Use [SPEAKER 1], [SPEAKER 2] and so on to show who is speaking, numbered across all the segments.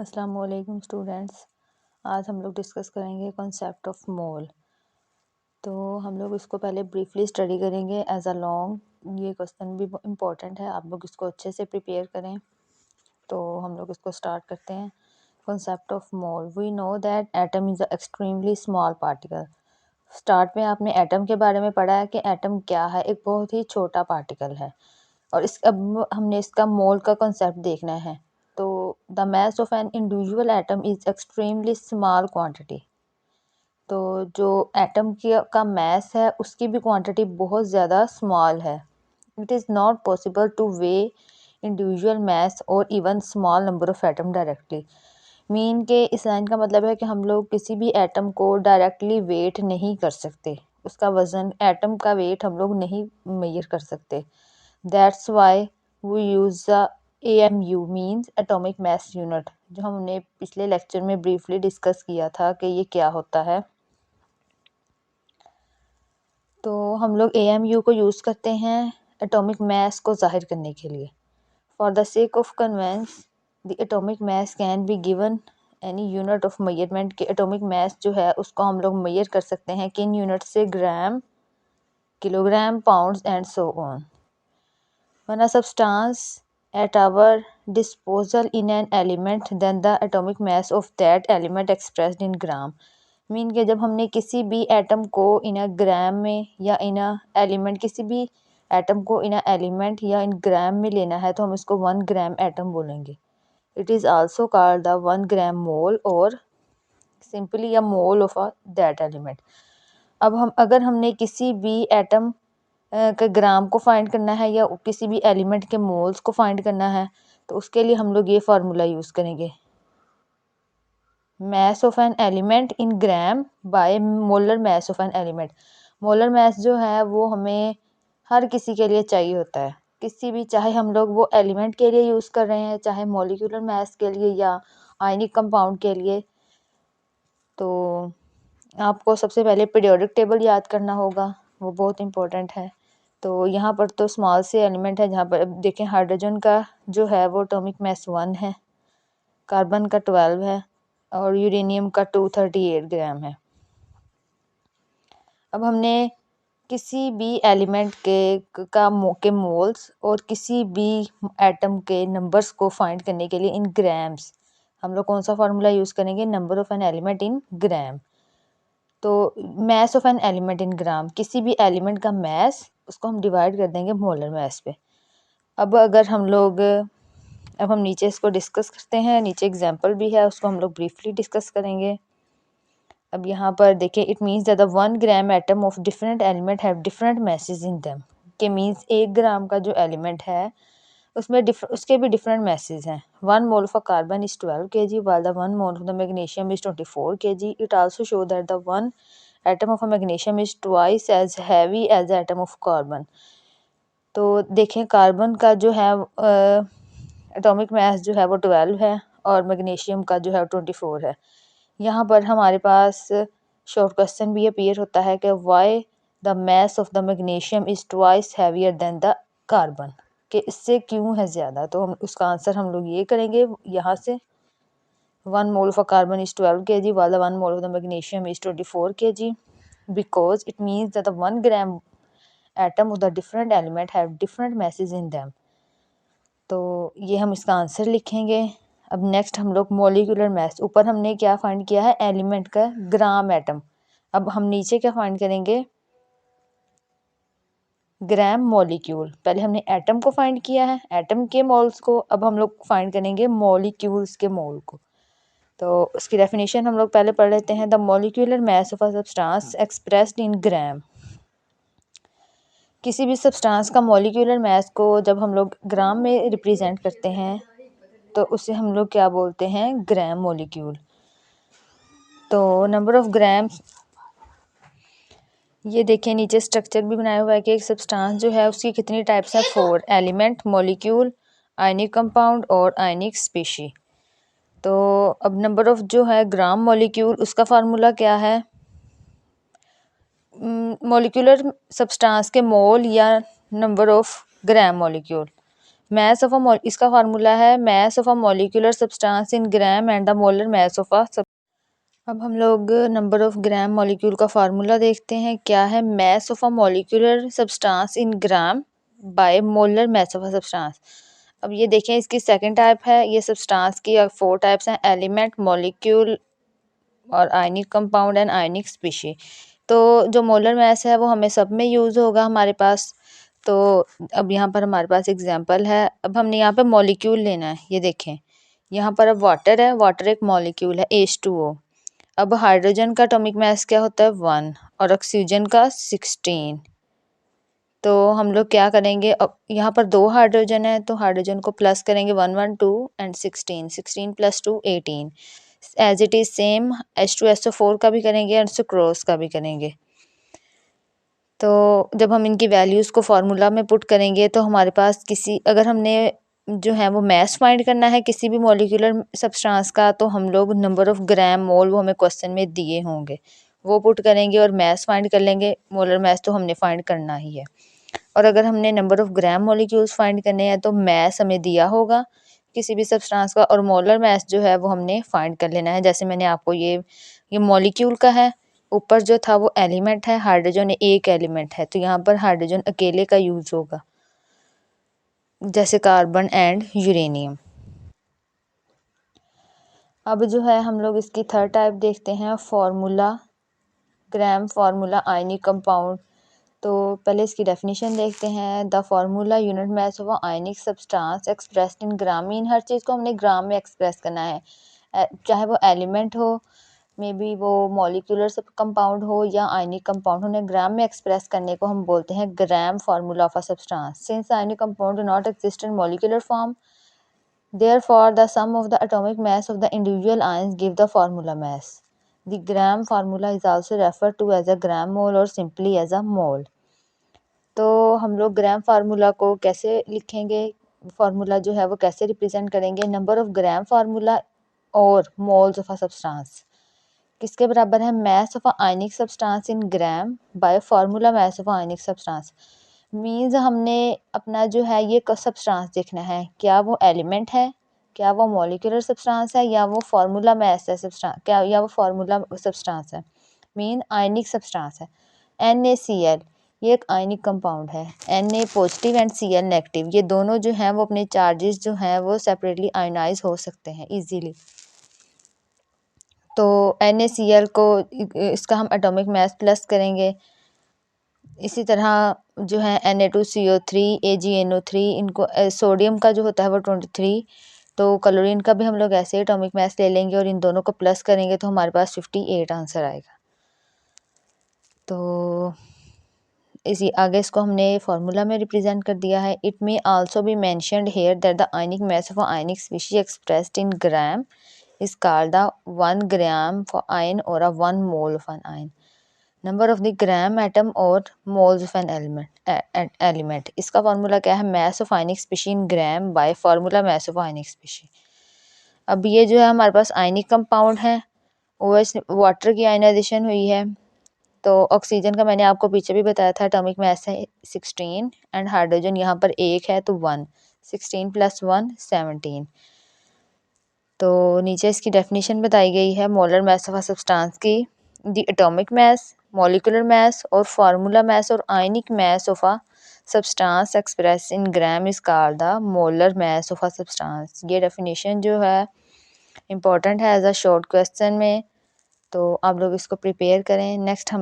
[SPEAKER 1] अस्सलाम वालेकुम स्टूडेंट्स। आज हम लोग डिस्कस करेंगे कॉन्सेप्ट ऑफ मोल। तो हम लोग इसको पहले ब्रीफली स्टडी करेंगे एज अ लॉन्ग। ये क्वेश्चन भी इम्पोर्टेंट है, आप लोग इसको अच्छे से प्रिपेयर करें। तो हम लोग इसको स्टार्ट करते हैं। Concept of mole. We know that atom is a extremely small particle. Start में आपने एटम के बारे में पढ़ा है कि एटम क्या है, एक बहुत ही छोटा पार्टिकल है। और अब हमने इसका मोल का कॉन्सेप्ट देखना है। तो the mass of an individual atom is extremely small quantity. तो जो एटम का मास है उसकी भी क्वांटिटी बहुत ज़्यादा स्मॉल है। It is not possible to weigh individual mass और even small number of atom directly. Mean के इस लाइन का मतलब है कि हम लोग किसी भी एटम को डायरेक्टली वेट नहीं कर सकते। उसका वज़न, एटम का वेट हम लोग नहीं मेजर कर सकते। That's why we use the AMU means atomic mass unit, जो हमने पिछले लेक्चर में ब्रीफली डिस्कस किया था कि ये क्या होता है। तो हम लोग AMU को यूज़ करते हैं एटॉमिक मास को जाहिर करने के लिए। For the sake of convenience the atomic mass can be given any unit of measurement के एटॉमिक मास जो है उसको हम लोग मेजर कर सकते हैं किन यूनिट से, gram, kilogram, pounds and so on. When a substance at our disposal in an element, then the atomic mass of that element expressed in gram. Mean के जब हमने किसी भी एटम को इन अ ग्राम में या इन अ एलिमेंट, किसी भी एटम को इन अ एलिमेंट या इन ग्राम में लेना है तो हम इसको 1 ग्राम एटम बोलेंगे। It is also called the 1 ग्राम मोल और simply a mole of that element. अब अगर हमने किसी भी एटम के ग्राम को फाइंड करना है या किसी भी एलिमेंट के मोल्स को फाइंड करना है तो उसके लिए हम लोग ये फार्मूला यूज़ करेंगे, मास of an element in gram by molar mass of an element. Molar mass जो है वो हमें हर किसी के लिए चाहिए होता है, किसी भी, चाहे हम लोग वो एलिमेंट के लिए यूज़ कर रहे हैं, चाहे मॉलिक्यूलर मास के लिए या आयनिक कंपाउंड के लिए। तो आपको सबसे पहले पीरियोडिक टेबल याद करना होगा, वो बहुत इंपॉर्टेंट है। तो यहाँ पर तो स्मॉल से एलिमेंट है, जहाँ पर देखें हाइड्रोजन का जो है वो एटॉमिक मास 1 है, कार्बन का 12 है और यूरेनियम का 238 ग्राम है। अब हमने किसी भी एलिमेंट के मोल्स और किसी भी एटम के नंबर्स को फाइंड करने के लिए इन ग्राम्स हम लोग कौन सा फार्मूला यूज़ करेंगे, number of an element in gram. तो mass of an element in gram, किसी भी एलिमेंट का मास उसको हम डिवाइड कर देंगे मोलर मास पे। अब हम नीचे इसको डिस्कस करते हैं, नीचे एग्जांपल भी है उसको हम लोग ब्रीफली डिस्कस करेंगे। अब यहाँ पर देखिए, it means that the 1 gram atom of different element have different message in them. के मीन्स 1 ग्राम का जो एलिमेंट है उसमें उसके भी डिफरेंट मैसेज हैं। 1 mole of carbon is 12 kg while the 1 mole of the magnesium is 24 kg. It also show that the 1 atom of a magnesium is twice as heavy as the atom of carbon. तो देखें carbon का जो है atomic mass जो है वो 12 है और मैग्नीशियम का जो है 24 है। यहाँ पर हमारे पास शॉर्ट क्वेश्चन भी अपीयर होता है कि why the mass of the magnesium is twice heavier than the carbon, कि इससे क्यों है ज़्यादा। तो हम उसका आंसर हम लोग ये करेंगे यहाँ से, 1 mole of carbon is 12 kg while the 1 mole of the magnesium is 24 kg because it means that the 1 gram atom of the different element have different masses in them. तो ये हम इसका आंसर लिखेंगे। अब नेक्स्ट हम लोग molecular mass, ऊपर हमने क्या फाइंड किया है, एलिमेंट का ग्राम एटम। अब हम नीचे क्या फाइंड करेंगे, ग्राम मॉलिक्यूल। पहले हमने एटम को फाइंड किया है, एटम के मोल्स को, अब हम लोग फाइंड करेंगे मॉलिक्यूल्स के मोल को। तो उसकी डेफिनेशन हम लोग पहले पढ़ लेते हैं। The molecular mass of a substance expressed in gram. किसी भी सब्सटेंस का मॉलिक्यूलर मास को जब हम लोग ग्राम में रिप्रेजेंट करते हैं तो उसे हम लोग क्या बोलते हैं, ग्राम मॉलिक्यूल। तो नंबर ऑफ ग्राम्स, ये देखिए नीचे स्ट्रक्चर भी बनाया हुआ है कि एक सब्सटेंस जो है उसकी कितनी टाइप्स हैं, 4, एलिमेंट, मॉलिक्यूल, आयनिक कंपाउंड और आयनिक स्पीशी। तो अब नंबर ऑफ जो है ग्राम मॉलिक्यूल, उसका फार्मूला क्या है, मॉलिक्यूलर सब्सटेंस के मोल या number of gram molecule. mass of a इसका फार्मूला है mass of a molecular substance in gram and the molar mass of a अब हम लोग नंबर ऑफ ग्राम मॉलिक्यूल का फार्मूला देखते हैं। क्या है? mass of a molecular substance in gram by molar mass of a substance। अब ये देखें, इसकी सेकंड टाइप है। ये सब्सटेंस की 4 टाइप्स हैं: एलिमेंट, मॉलिक्यूल और ionic compound and ionic species. तो जो मोलर मास है वो हमें सब में यूज़ होगा हमारे पास। तो अब यहाँ पर हमारे पास एग्जांपल है। अब हमने यहाँ पे मॉलिक्यूल लेना है। ये देखें, यहाँ पर अब वाटर है, वाटर एक मॉलिक्यूल है H2O। अब हाइड्रोजन का एटॉमिक मास क्या होता है? 1 और ऑक्सीजन का 16। तो हम लोग क्या करेंगे, अब यहाँ पर 2 हाइड्रोजन है तो हाइड्रोजन को प्लस करेंगे, 1 1 2 and 16, 16 + 2 18। As it is same H2SO4 का भी करेंगे और सुक्रोज का भी करेंगे। तो जब हम इनकी वैल्यूज़ को फार्मूला में पुट करेंगे तो हमारे पास अगर हमने जो है वो मास फाइंड करना है किसी भी मॉलिक्यूलर सब्सटेंस का, तो हम लोग नंबर ऑफ ग्राम मोल वो हमें क्वेश्चन में दिए होंगे, वो पुट करेंगे और मास फाइंड कर लेंगे। मोलर मास तो हमने फाइंड करना ही है। और अगर हमने number of gram molecules find करने हैं तो मास हमें दिया होगा किसी भी सब्सटेंस का, और मोलर मास जो है वो हमने फाइंड कर लेना है। जैसे मैंने आपको ये मॉलिक्यूल का है, ऊपर जो था वो एलिमेंट है, हाइड्रोजन एक एलिमेंट है, तो यहाँ पर हाइड्रोजन अकेले का यूज होगा, जैसे कार्बन एंड यूरेनियम। अब जो है हम लोग इसकी थर्ड टाइप देखते हैं, formula, gram formula ionic compound. तो पहले इसकी डेफिनेशन देखते हैं। The formula unit mass of ionic substance expressed in gram. Mean हर चीज़ को हमने ग्राम में एक्सप्रेस करना है, चाहे वो एलिमेंट हो, मे बी वो मॉलिक्यूलर सब कंपाउंड हो या आयनिक कंपाउंड, उन्हें ग्राम में एक्सप्रेस करने को हम बोलते हैं gram formula of a substance. Since ionic compound do not exist in molecular form, therefore the sum of the atomic mass of the individual ions give the formula mass. The gram formula is also referred to as a gram mole or simply as a mole. तो हम लोग ग्राम formula को कैसे लिखेंगे, formula जो है वो कैसे रिप्रेजेंट करेंगे? नंबर ऑफ ग्राम फार्मूला और मोल्स ऑफ अ सब्सटेंस किसके बराबर है? मास of a ionic substance in gram bye formula mass of ionic substance. Means हमने अपना जो है ये सब्सटेंस देखना है, क्या वो एलिमेंट है, क्या वो मॉलिक्यूलर सब्सटेंस है, या वो फार्मूला मास है सब्सटेंस, क्या या वो फार्मूला सब्सटेंस है, मीन आयनिक सब्सटेंस है। NaCl ये एक आयनिक कंपाउंड है। Na positive and Cl negative, ये दोनों जो हैं वो अपने चार्जेस जो हैं वो सेपरेटली आयनाइज हो सकते हैं इजीली। तो NaCl को इसका हम एटॉमिक मास प्लस करेंगे। इसी तरह जो है Na2CO3 AgNO3, इनको सोडियम का जो होता है वो 23, तो क्लोरीन का भी हम लोग ऐसे एटॉमिक मास ले लेंगे और इन दोनों को प्लस करेंगे तो हमारे पास 58 आंसर आएगा। तो इसी आगे इसको हमने फार्मूला में रिप्रेजेंट कर दिया है। It may also be mentioned here that the ionic mass of ionic species expressed in gram is called the 1 gram for ion or a 1 mole of an ion. Number of the gram atom or moles of an element. इसका formula क्या है? mass of ionic species in gram by formula mass of ionic species. अब ये जो है हमारे पास ionic compound है, OH वाटर की आयनाइजेशन हुई है। तो ऑक्सीजन का मैंने आपको पीछे भी बताया था, एटॉमिक मास है 16 एंड हाइड्रोजन यहाँ पर एक है तो 1, 16 + 1 17। तो नीचे इसकी डेफिनेशन बताई गई है molar mass of a substance की। The atomic mass, molecular mass और फार्मूला मास और ionic mass of a substance express in gram is called the molar mass of a substance. ये डेफिनेशन जो है इम्पोर्टेंट है एज अ शॉर्ट क्वेश्चन में, तो आप लोग इसको प्रिपेयर करें। नेक्स्ट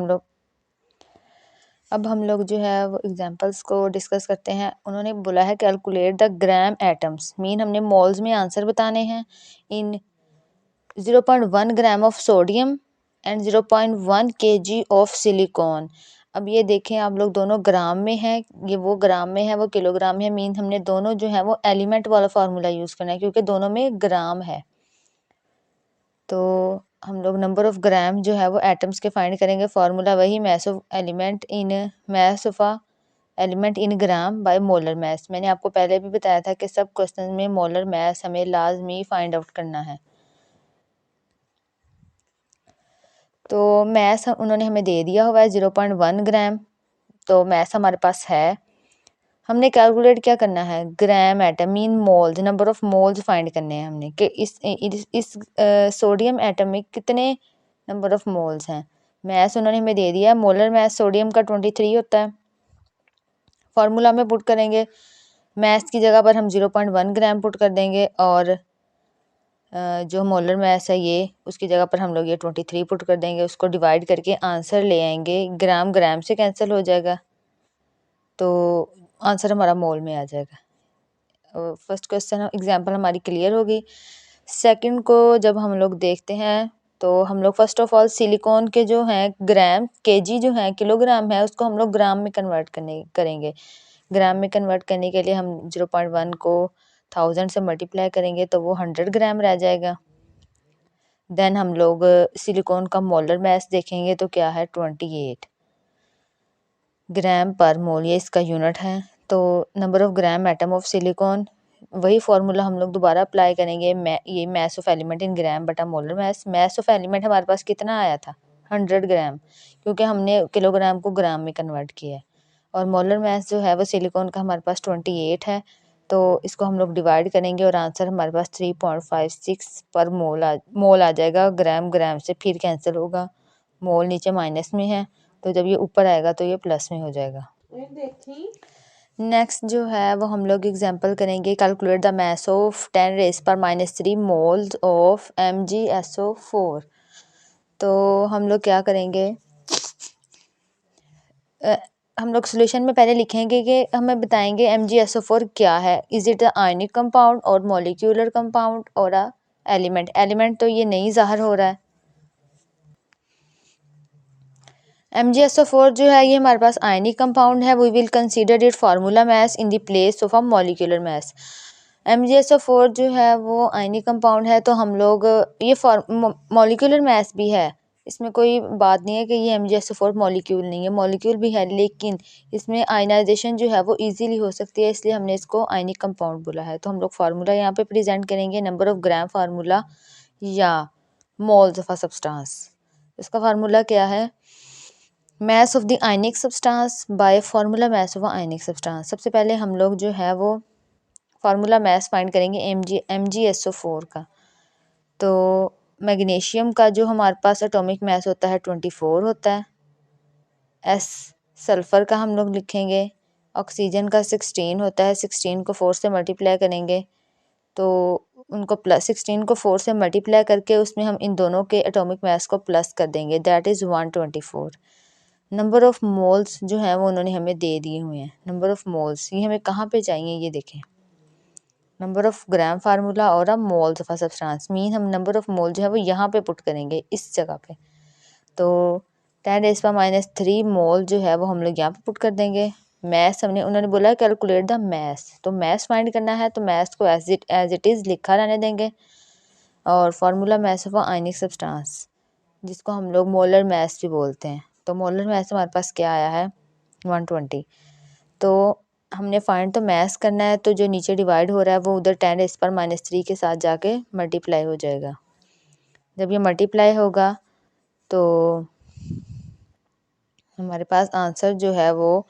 [SPEAKER 1] अब हम लोग जो है वो एग्जांपल्स को डिस्कस करते हैं। उन्होंने बोला है calculate the gram atoms, mean हमने मोल्स में आंसर बताने हैं, इन 0.1 gram of sodium and 0.1 kg of silicon. अब ये देखें आप लोग, दोनों ग्राम में है, ये वो ग्राम में है वो किलोग्राम में है, मीन हमने दोनों जो है वो एलिमेंट वाला फार्मूला यूज़ करना है क्योंकि दोनों में ग्राम है। तो हम लोग नंबर ऑफ ग्राम जो है वो एटम्स के फाइंड करेंगे, फार्मूला वही mass of element in mass of a element in gram by molar mass. मैंने आपको पहले भी बताया था कि सब क्वेश्चन में मोलर मास हमें लाजमी फाइंड आउट करना है। तो मास उन्होंने हमें दे दिया हुआ है 0.1 ग्राम, तो मास हमारे पास है। हमने कैलकुलेट क्या करना है, gram atom mean moles, number of moles find करने हैं हमने कि इस सोडियम एटम में कितने नंबर ऑफ मोल्स हैं। मैथ उन्होंने हमें दे दिया है, मोलर मैथ सोडियम का 23 होता है। फार्मूला में पुट करेंगे, मैथ की जगह पर हम 0.1 ग्राम पुट कर देंगे और जो मोलर मैथ है ये उसकी जगह पर हम लोग ये 23 पुट कर देंगे। उसको डिवाइड करके आंसर ले आएंगे, ग्राम ग्राम से कैंसिल हो जाएगा तो आंसर हमारा मोल में आ जाएगा। फर्स्ट क्वेश्चन एग्जांपल हमारी क्लियर होगी। सेकंड को जब हम लोग देखते हैं तो हम लोग फर्स्ट ऑफ ऑल सिलिकॉन के जो हैं ग्राम, केजी जो है किलोग्राम है, उसको हम लोग ग्राम में कन्वर्ट करेंगे। ग्राम में कन्वर्ट करने के लिए हम 0.1 को 1000 से मल्टीप्लाई करेंगे तो वो 100 ग्राम रह जाएगा। देन हम लोग सिलिकॉन का मोलर मास देखेंगे तो क्या है 28 ग्राम पर मोल, ये इसका यूनिट है। तो number of gram atom of silicon, वही फार्मूला हम लोग दोबारा अप्लाई करेंगे। ये मास ऑफ एलिमेंट इन ग्राम बटा molar mass. Mass of element हमारे पास कितना आया था 100 ग्राम, क्योंकि हमने किलोग्राम को ग्राम में कन्वर्ट किया है। और मोलर मास जो है वो सिलिकॉन का हमारे पास 28 है, तो इसको हम लोग डिवाइड करेंगे और आंसर हमारे पास 3.56 पर मोल आ जाएगा। ग्राम ग्राम से फिर कैंसिल होगा, मोल नीचे माइनस में है तो जब ये ऊपर आएगा तो ये प्लस में हो जाएगा। नेक्स्ट जो है वो हम लोग एग्जांपल करेंगे, calculate the mass of 10⁻³ moles of MgSO4। तो हम लोग क्या करेंगे, हम लोग सोल्यूशन में पहले लिखेंगे कि हमें बताएंगे MgSO4 क्या है। Is it the ionic compound और मॉलिक्यूलर कंपाउंड और अ एलिमेंट। एलिमेंट तो ये नहीं ज़ाहिर हो रहा है। MgSO4 जो है ये हमारे पास आयनिक कंपाउंड है। We will consider it formula mass in the place of a molecular mass. MgSO4 जो है वो आयनिक कंपाउंड है, तो हम लोग ये मॉलिक्यूलर मास भी है, इसमें कोई बात नहीं है कि ये MgSO4 मॉलिक्यूल नहीं है, मॉलिक्यूल भी है, लेकिन इसमें आयनाइजेशन जो है वो इजीली हो सकती है, इसलिए हमने इसको आयनिक कंपाउंड बोला है। तो हम लोग फार्मूला यहाँ पे प्रेजेंट करेंगे, नंबर ऑफ ग्राम फार्मूला या मोल्स ऑफ अ सब्सटेंस। इसका फार्मूला क्या है, mass of the ionic substance by formula mass of ionic substance. सबसे पहले हम लोग जो है वो फार्मूला मास फाइंड करेंगे MgSO4 का। तो मैग्नीशियम का जो हमारे पास एटॉमिक मास होता है 24 होता है। एस सल्फ़र का हम लोग लिखेंगे, ऑक्सीजन का 16 होता है, 16 को 4 से मल्टीप्लाई करेंगे तो उनको प्लस 16 को 4 से मल्टीप्लाई करके उसमें हम इन दोनों के एटॉमिक मास को प्लस कर देंगे, that is 124। Number of moles जो है वो उन्होंने हमें दे दिए हुए हैं। नंबर ऑफ़ मोल्स ये हमें कहाँ पे चाहिए, ये देखें, नंबर ऑफ़ ग्राम फार्मूला और moles of a substance mean हम नंबर ऑफ़ मोल जो है वो यहाँ पे पुट करेंगे, इस जगह पे। तो 10⁻³ मोल जो है वो हम लोग यहाँ पे पुट कर देंगे। मैथ्स हमने, उन्होंने बोला कैलकुलेट द मैथ्स, तो मैथ्स फाइंड करना है तो मैथ्स को एज इट इज़ लिखा रहने देंगे। और formula maths of ionic substance जिसको हम लोग मोलर मैथ्स भी बोलते हैं, तो मोलर मैथ्स हमारे पास क्या आया है 120। तो हमने फाइंड तो मैथ्स करना है, तो जो नीचे डिवाइड हो रहा है वो उधर 10⁻³ के साथ जाके मल्टीप्लाई हो जाएगा। जब ये मल्टीप्लाई होगा तो हमारे पास आंसर जो है वो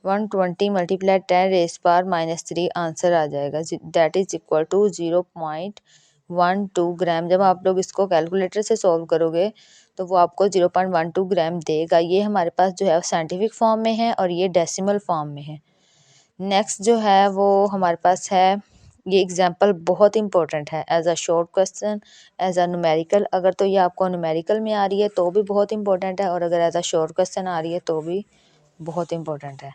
[SPEAKER 1] 120 मल्टीप्लाई 10⁻³ आंसर आ जाएगा, दैट इज़ इक्वल टू 0.12 ग्राम। जब आप लोग इसको कैलकुलेटर से सॉल्व करोगे तो वो आपको 0.12 ग्राम देगा। ये हमारे पास जो है साइंटिफिक फॉर्म में है और ये डेसिमल फॉर्म में है। नेक्स्ट जो है वो हमारे पास है, ये एग्जांपल बहुत इंपॉर्टेंट है as a short question, as a numerical. अगर तो ये आपको न्यूमेरिकल में आ रही है तो भी बहुत इंपॉर्टेंट है, और अगर एज अ शॉर्ट क्वेश्चन आ रही है तो भी बहुत इंपॉर्टेंट है।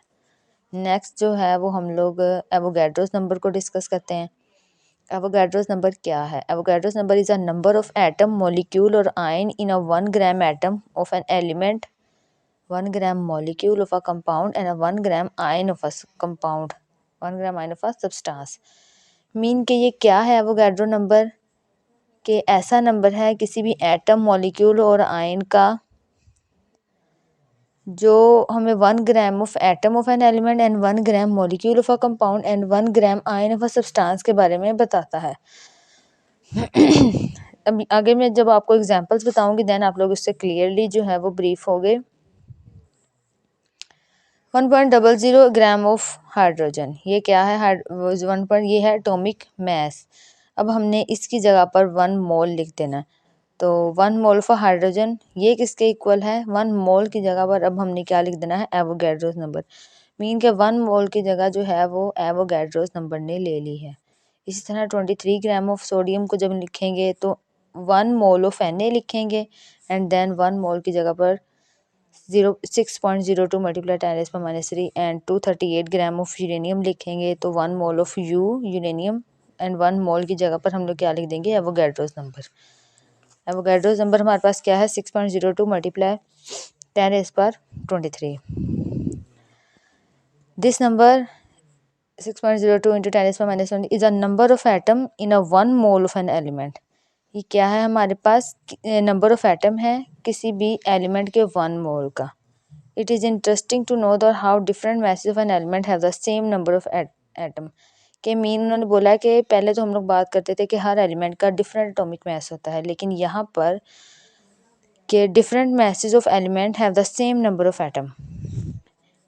[SPEAKER 1] नेक्स्ट जो है वो हम लोग एवोगैड्रोस नंबर को डिस्कस करते हैं। एवोगैड्रोस नंबर क्या है, Avogadro's number is a number of atom molecule और ion in a 1 gram atom of an element, 1 gram molecule of a compound and a 1 gram ion of a compound, 1 gram ion of a substance। Mean के ये क्या है Avogadro number, कि ऐसा number है किसी भी एटम मॉलिक्यूल और आयन का जो हमें 1 gram of atom of an element and 1 gram molecule of a compound and 1 gram ion of a substance के बारे में बताता है। अब आगे मैं जब आपको एग्जांपल्स बताऊंगी देन आप लोग इससे क्लियरली जो है वो ब्रीफ हो गए। 1.00 ग्राम ऑफ हाइड्रोजन, ये क्या है? ये है एटॉमिक मास। अब हमने इसकी जगह पर 1 मोल लिख देना। तो 1 मोल फॉर हाइड्रोजन ये किसके इक्वल है? 1 मोल की जगह पर अब हमने क्या लिख देना है? Avogadro's number. मीन के 1 मोल की जगह जो है वो एवोगैड्रोस नंबर ने ले ली है। इसी तरह 23 ग्राम ऑफ सोडियम को जब लिखेंगे तो 1 मोल ऑफ Na लिखेंगे एंड देन 1 मोल की जगह पर 6.02 multiply 10⁻³ and 238 gram of uranium लिखेंगे तो 1 मोल ऑफ यूरेनियम एंड 1 मोल की जगह पर हम लोग क्या लिख देंगे? Avogadro's number. एवोगैड्रोस नंबर हमारे पास क्या है? 6.02 multiply 10⁻23। This number 6.02 into 10⁻⁻1 is a number of atom in a 1 mole of an element। ये क्या है? हमारे पास नंबर ऑफ एटम है किसी भी एलिमेंट के 1 मोल का। It is interesting to know that how different masses of an element have the same number of atom. के मीन उन्होंने बोला कि पहले तो हम लोग बात करते थे कि हर एलिमेंट का डिफरेंट एटॉमिक मास होता है, लेकिन यहाँ पर कि different masses of element have the same number of atom।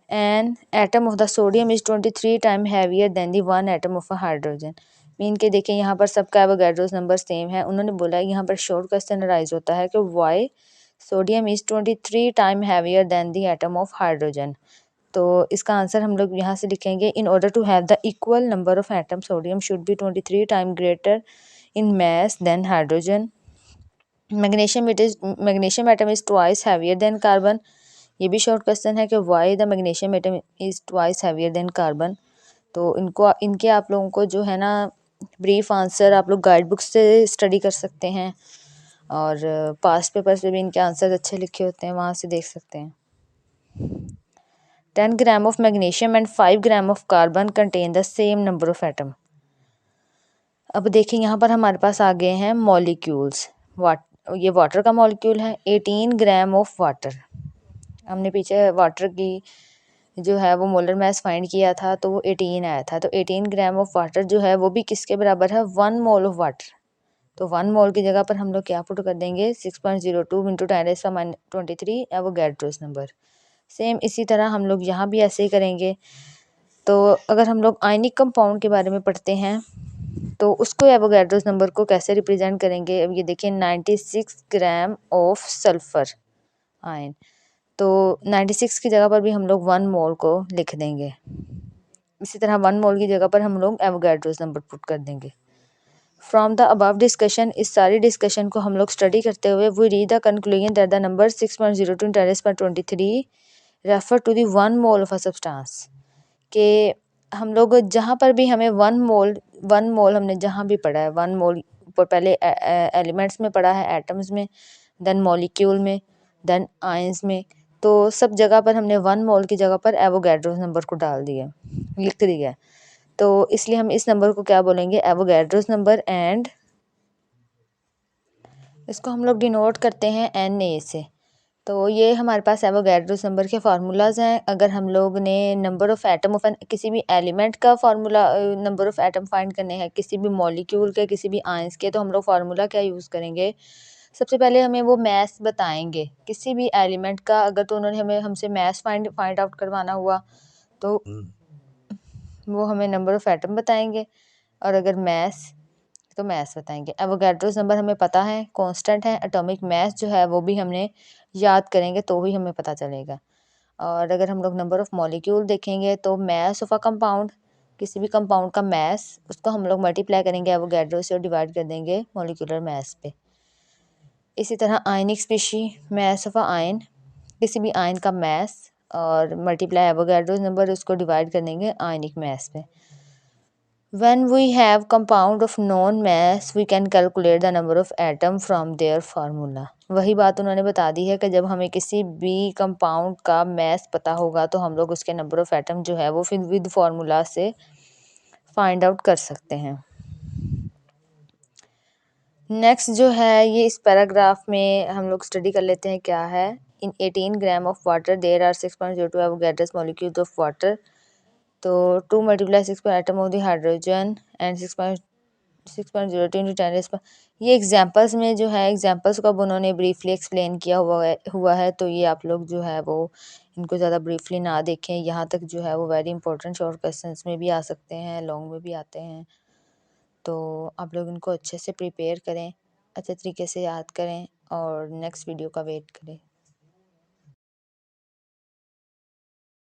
[SPEAKER 1] An atom of the sodium is 23 times heavier than the one atom of a hydrogen। Mean के देखें यहाँ पर सबका एवोगैड्रोस नंबर सेम है। उन्होंने बोला यहाँ पर शॉर्ट क्वेश्चन राइज होता है कि why sodium is 23 time heavier than the atom of hydrogen. तो इसका आंसर हम लोग यहाँ से लिखेंगे in order to have the equal number of atom sodium should be 23 time greater in mass than hydrogen. Magnesium atom is twice heavier than carbon. ये भी short question है कि why the magnesium atom is twice heavier than carbon. तो इनके आप लोगों को जो है ना ब्रीफ आंसर आप लोग गाइड बुक से स्टडी कर सकते हैं और पास्ट पेपर से भी इनके आंसर अच्छे लिखे होते हैं, वहाँ से देख सकते हैं। 10 gram of magnesium and 5 gram of carbon contain the same number of atom. अब देखिए यहाँ पर हमारे पास आ गए हैं मॉलिक्यूल्स। ये वाटर का मॉलिक्यूल है। 18 ग्राम ऑफ वाटर, हमने पीछे वाटर की जो है वो मोलर मास फाइंड किया था तो वो 18 आया था। तो 18 ग्राम ऑफ वाटर जो है वो भी किसके बराबर है? 1 मोल ऑफ वाटर। तो 1 मोल की जगह पर हम लोग क्या पुट कर देंगे? 6.02 इंटू 10⁻23 एवोगैड्रोस नंबर। सेम इसी तरह हम लोग यहाँ भी ऐसे ही करेंगे। तो अगर हम लोग आयनिक कंपाउंड के बारे में पढ़ते हैं तो उसको एवोगैड्रोस नंबर को कैसे रिप्रेजेंट करेंगे? अब ये देखिए 96 ग्राम ऑफ सल्फर आयन, तो 96 की जगह पर भी हम लोग 1 मोल को लिख देंगे। इसी तरह 1 मोल की जगह पर हम लोग एवोगैड्रोस नंबर पुट कर देंगे। फ्रॉम द अबव डिस्कशन, इस सारी डिस्कशन को हम लोग स्टडी करते हुए we read the conclusion that the number 6.02 10⁻23 refer to the 1 mole of a substance. के हम लोग जहाँ पर भी हमें 1 मोल हमने जहाँ भी पढ़ा है 1 मोल पर पहले एलिमेंट्स में पढ़ा है, एटम्स में, देन मॉलिक्यूल में, देन आयंस में, तो सब जगह पर हमने 1 मोल की जगह पर एवोगैड्रोस नंबर को डाल दिया, लिख दिया। तो इसलिए हम इस नंबर को क्या बोलेंगे? Avogadro's number. एंड इसको हम लोग डिनोट करते हैं Na से। तो ये हमारे पास एवोगैड्रोस नंबर के फार्मूलाज हैं। अगर हम लोग ने नंबर ऑफ़ एटम ऑफ किसी भी एलिमेंट का formula number of atom find करने हैं, किसी भी मॉलिक्यूल के, किसी भी आयंस के, तो हम लोग फार्मूला क्या यूज़ करेंगे? सबसे पहले हमें वो मैस बताएंगे किसी भी एलिमेंट का। अगर तो उन्होंने हमसे मैस फाइंड आउट करवाना हुआ तो वो हमें नंबर ऑफ़ एटम बताएंगे, और अगर मैस तो मैस बताएंगे। एवोगैड्रोस नंबर हमें पता है कांस्टेंट है। एटॉमिक मास जो है वो भी हमने याद करेंगे तो ही हमें पता चलेगा। और अगर हम लोग नंबर ऑफ़ मॉलिक्यूल देखेंगे तो मास ऑफ अ कंपाउंड, किसी भी कंपाउंड का मास, उसको हम लोग मल्टीप्लाई करेंगे एवोगैड्रोस से और डिवाइड कर देंगे मॉलिक्यूलर मास पे। इसी तरह ionic species, mass of a ion, किसी भी आयन का मास और मल्टीप्लाई एवोगैड्रोस नंबर, उसको डिवाइड कर देंगे आयनिक मास पे। When we have compound of known mass, we can calculate the number of atom from their formula। वही बात उन्होंने बता दी है कि जब हमें किसी भी कंपाउंड का mass पता होगा तो हम लोग उसके नंबर ऑफ एटम जो है वो फिर विद फार्मूला से फाइंड आउट कर सकते हैं। नेक्स्ट जो है ये इस पैराग्राफ में हम लोग स्टडी कर लेते हैं क्या है। In 18 gram of water there are 6.02 Avogadro's molecules of water. तो 2 मल्टीप्लाई 6 पर atom of the hydrogen and 6 6.02 into 10 पर ये एग्जांपल्स में जो है एग्जांपल्स को अब उन्होंने ब्रीफली एक्सप्लेन किया हुआ है तो ये आप लोग जो है वो इनको ज़्यादा ब्रीफली ना देखें, यहाँ तक जो है वो वेरी इंपॉर्टेंट शॉर्ट क्वेश्चंस में भी आ सकते हैं, लॉन्ग में भी आते हैं। तो आप लोग इनको अच्छे से प्रिपेयर करें, अच्छे तरीके से याद करें और नेक्स्ट वीडियो का वेट करें।